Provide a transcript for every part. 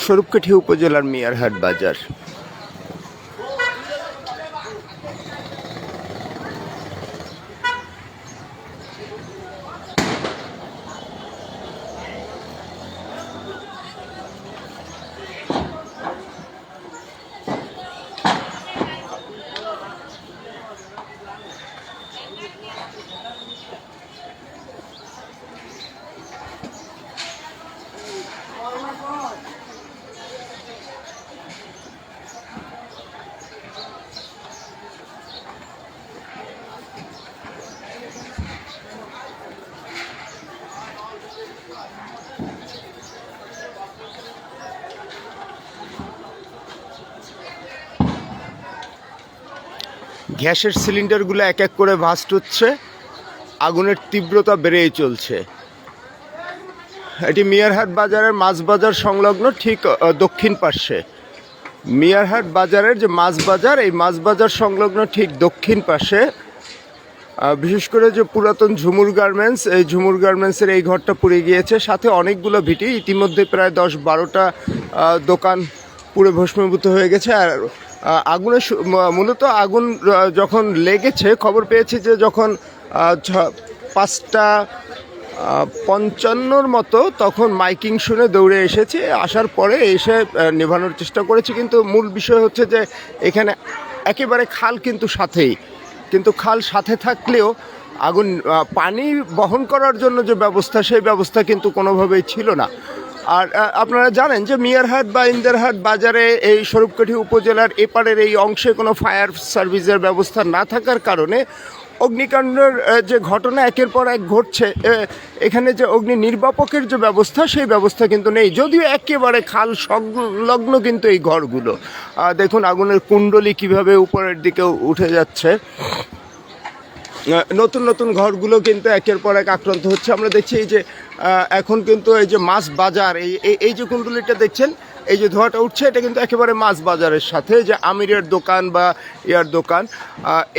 স্বরূপকাঠি উপজেলার মিয়ারহাট বাজার। গ্যাসের সিলিন্ডারগুলো এক এক করে ভাস্ট হচ্ছে, আগুনের তীব্রতা বেড়েই চলছে। এটি মিয়ারহাট বাজারের মাছ বাজার সংলগ্ন ঠিক দক্ষিণ পার্শ্বে। মিয়ারহাট বাজারের যে মাছ বাজার, এই মাছ বাজার সংলগ্ন ঠিক দক্ষিণ পাশে বিশেষ করে যে পুরাতন ঝুমুর গার্মেন্টস, এই ঝুমুর গার্মেন্টসের এই ঘরটা পুড়ে গিয়েছে। সাথে অনেকগুলো ভিটি, ইতিমধ্যে প্রায় 10-12টা দোকান পুড়ে ভস্মীভূত হয়ে গেছে। আর আগুনের মূলত আগুন যখন লেগেছে, খবর পেয়েছি যে যখন 5:55 মতো, তখন মাইকিং শুনে দৌড়ে এসেছি। আসার পরে এসে নেভানোর চেষ্টা করেছি, কিন্তু মূল বিষয় হচ্ছে যে এখানে একেবারে খাল কিন্তু সাথেই, কিন্তু খাল সাথে থাকলেও আগুন পানি বহন করার জন্য যে ব্যবস্থা, সেই ব্যবস্থা কিন্তু কোনোভাবেই ছিল না। আর আপনারা জানেন যে মিয়ারহাট বা ইন্দারহাট বাজারে এই স্বরূপকাঠি উপজেলার এপারের এই অংশে কোনো ফায়ার সার্ভিসের ব্যবস্থা না থাকার কারণে অগ্নিকাণ্ডের যে ঘটনা একের পর এক ঘটছে, এখানে যে অগ্নি নির্বাপকের যে ব্যবস্থা, সেই ব্যবস্থা কিন্তু নেই। যদিও একেবারে খাল সংলগ্ন কিন্তু এই ঘরগুলো, দেখুন আগুনের কুণ্ডলি কিভাবে উপরের দিকে উঠে যাচ্ছে। নতুন নতুন ঘরগুলো কিন্তু একের পর এক আক্রান্ত হচ্ছে। আমরা দেখছি এই যে এখন কিন্তু এই যে মাছ বাজার, এই যে কুণ্ডলিটা দেখছেন, এই যে ধোঁয়াটা উঠছে, এটা কিন্তু একেবারে মাছ বাজারের সাথে যে আমিরের দোকান বা ইয়ার দোকান,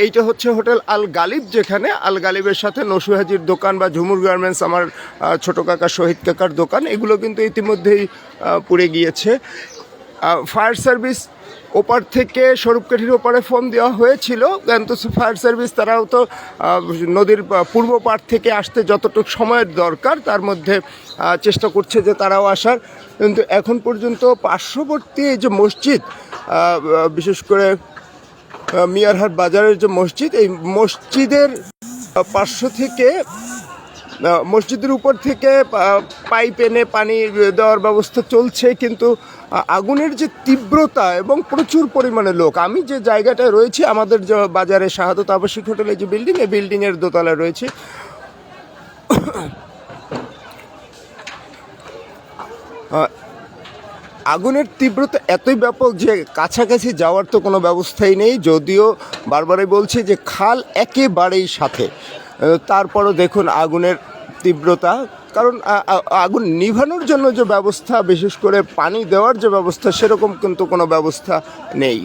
এইটা হচ্ছে হোটেল আল গালিব, যেখানে আল গালিবের সাথে নসুহাজির দোকান বা ঝুমুর গার্মেন্টস, আমার ছোটো কাকা শহীদ কাকার দোকান, এগুলো কিন্তু ইতিমধ্যেই পুড়ে গিয়েছে। ফায়ার সার্ভিস ওপার থেকে স্বরূপকাঠির ওপারে ফোন দেওয়া হয়েছিল, কিন্তু ফায়ার সার্ভিস তারাও তো নদীর পূর্ব পাড় থেকে আসতে যতটুকু সময়ের দরকার তার মধ্যে চেষ্টা করছে যে তারাও আসার, কিন্তু এখন পর্যন্ত পার্শ্ববর্তী এই যে মসজিদ, বিশেষ করে মিয়ারহাট বাজারের যে মসজিদ, এই মসজিদের পার্শ্ব থেকে, মসজিদের উপর থেকে পাইপ এনে পানি দেওয়ার ব্যবস্থা চলছে, কিন্তু আগুনের যে তীব্রতা এবং প্রচুর পরিমাণে লোক, আমি যে জায়গাটায় রয়েছি, আমাদের যে বাজারে শাহাদত আবাসিক হোটেলের যে বিল্ডিং, এই বিল্ডিংয়ের দোতলায় রয়েছে, আগুনের তীব্রতা এতই ব্যাপক যে কাছাকাছি যাওয়ার তো কোনো ব্যবস্থাই নেই। যদিও বারবারই বলছি যে খাল একেবারেই সাথে, তারপরও দেখুন আগুনের তীব্রতা। কারণ আগুন নিভানোর জন্য যে ব্যবস্থা, বিশেষ করে পানি দেওয়ার যে ব্যবস্থা, সেরকম কিন্তু কোনো ব্যবস্থা নেই।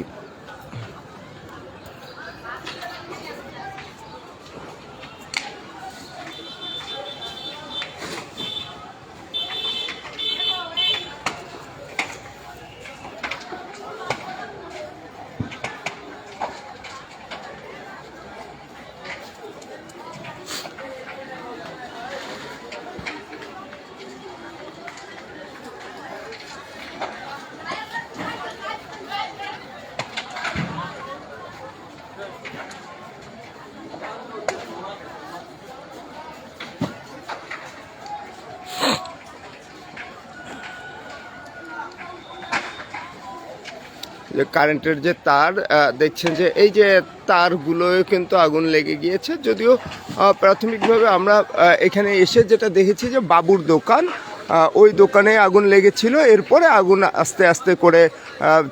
যে কারেন্টের যে তার দেখছেন, যে এই যে তারগুলোয় কিন্তু আগুন লেগে গিয়েছে। যদিও প্রাথমিকভাবে আমরা এখানে এসে যেটা দেখেছি যে বাবুর দোকান, ওই দোকানে আগুন লেগেছিল, এরপরে আগুন আস্তে আস্তে করে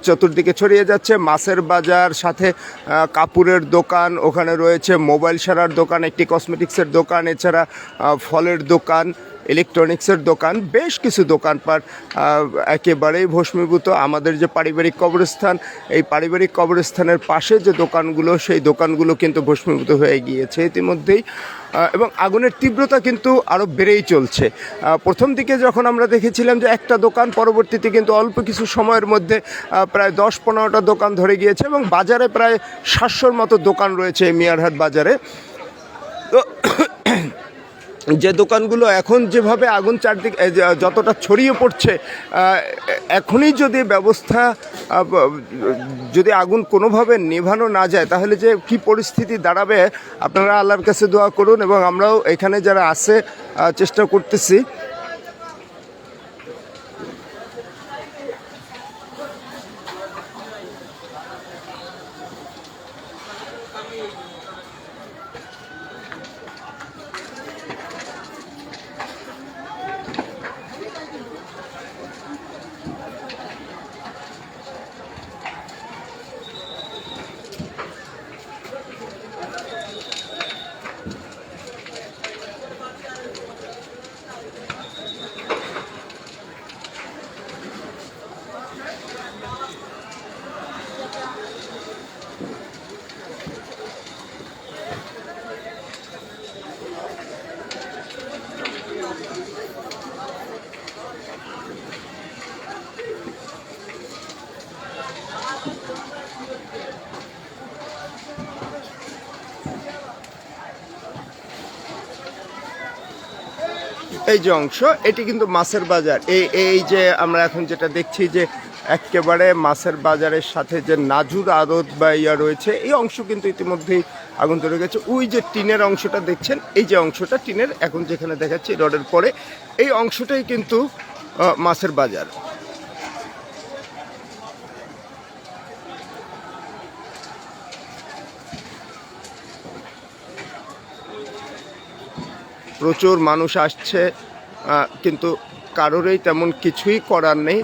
চতুর্দিকে ছড়িয়ে যাচ্ছে। মাছের বাজার, সাথে কাপড়ের দোকান, ওখানে রয়েছে মোবাইল সারার দোকান, একটি কসমেটিক্সের দোকান, এছাড়া ফলের দোকান, ইলেকট্রনিক্সের দোকান, বেশ কিছু দোকানপাট একেবারেই ভস্মীভূত। আমাদের যে পারিবারিক কবরস্থান, এই পারিবারিক কবরস্থানের পাশে যে দোকানগুলো, সেই দোকানগুলো কিন্তু ভস্মীভূত হয়ে গিয়েছে ইতিমধ্যেই। এবং আগুনের তীব্রতা কিন্তু আরও বেড়েই চলছে। প্রথম দিকে যখন আমরা দেখেছিলাম যে একটা দোকান, পরবর্তীতে কিন্তু অল্প কিছু সময়ের মধ্যে প্রায় 10-15টা দোকান ধরে গিয়েছে এবং বাজারে প্রায় 700-র মতো দোকান রয়েছে এই মিয়ারহাট বাজারে। তো যে দোকানগুলো এখন যেভাবে আগুন চারদিকে যতটা ছড়িয়ে পড়ছে, এখনই যদি ব্যবস্থা, যদি আগুন কোনোভাবে নেভানো না যায়, তাহলে যে কি পরিস্থিতি দাঁড়াবে, আপনারা আল্লাহর কাছে দোয়া করুন। এবং আমরাও এখানে যারা আছে চেষ্টা করতেছি। এই যে অংশ, এটি কিন্তু মাছের বাজার। এই যে আমরা এখন যেটা দেখছি যে একেবারে মাছের বাজারের সাথে যে নাজুর আড়ত বা ইয়া রয়েছে, এই অংশ কিন্তু ইতিমধ্যেই আগুন ধরে গেছে। ওই যে টিনের অংশটা দেখছেন, এই যে অংশটা টিনের এখন যেখানে দেখাচ্ছি রডের পরে, এই অংশটাই কিন্তু মাছের বাজার। প্রচুর মানুষ আসছে, কিন্তু কারোরই তেমন কিছুই করার নেই।